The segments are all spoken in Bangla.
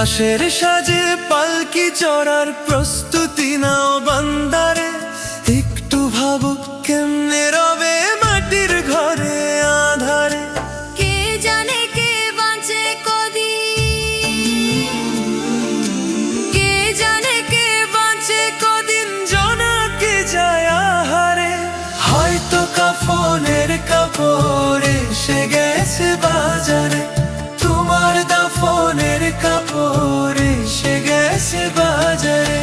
লাশের সাজে পালকি চড়ার প্রস্তুতি নাও বান্দারে। একটু ভাবো কেমনে রবে মাটির ঘরে আধারে। কে জানে কে বাঁচে কদিন, কে জানে কে বাঁচে কদিন, জোনাকে যায় আহারে। হয়তো কাফনের কাপড় এসে গেছে বাজারে, তোমার দাফনের কাপড় এসে গেছে বাজারে।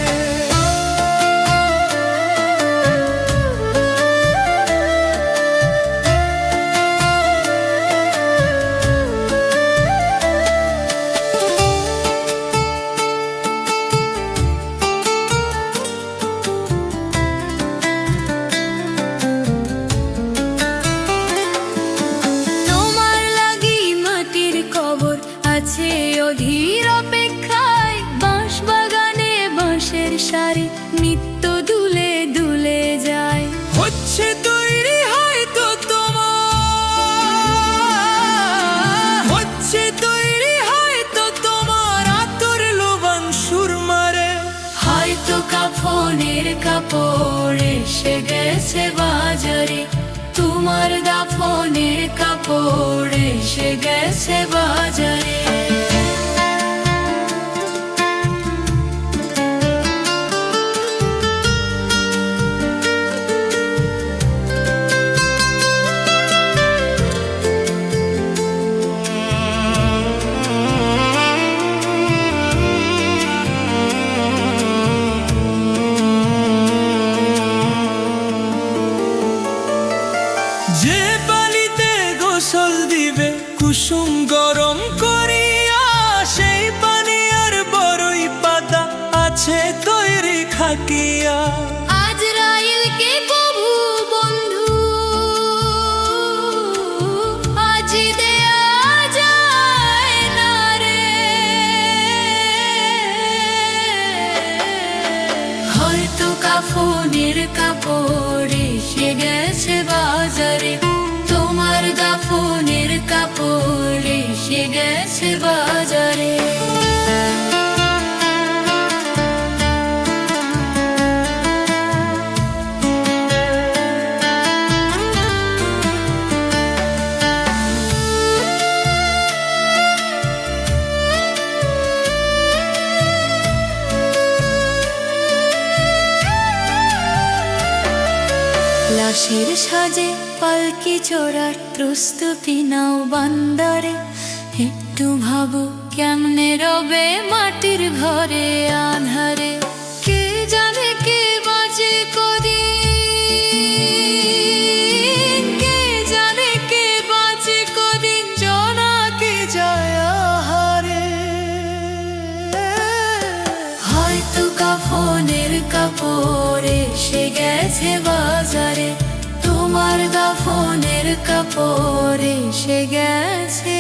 আছে অধীর অপেক্ষায় বাঁশ বাগানে বাঁশের সারি নিত্য দুলে দুলে যায়। হচ্ছে তৈরি হয়তো তোমার, হচ্ছে তৈরি হয়তো তোমার আতর লোবান সুরমারে। হয়তো কাফনের কাপড় এসে গেছে বাজারে, তোমার দাফনের কাপড় এসে গেছে বাজারে। যে পানিতে গোসল দিবে কুসুম গরম করিয়া, সেই পানি আর বড়ই পাতা আছে তৈরি খাকিয়া। আজরাইলকে কবু বন্ধু আজ দেয়া যায় না রে। হয়তো কাফনের কাপড় এসে গেছে বাজারে, তোমার দাফনের কাপড় এসে গেছে বাজারে। লাশের সাজে পালকি চড়ার প্রস্তুতি নাও বান্দারে। একটু ভাবো কেমনে রবে মাটির ঘরে আধারে। কে জানে কে বাঁচে কদিন, কে জানে কে বাঁচে কদিন, জোনাকে যায় আহারে। হয়তো কাফনের কাপড় এসে গেছে বাজারে, তোমার দাফনের কাপড় এসে গেছে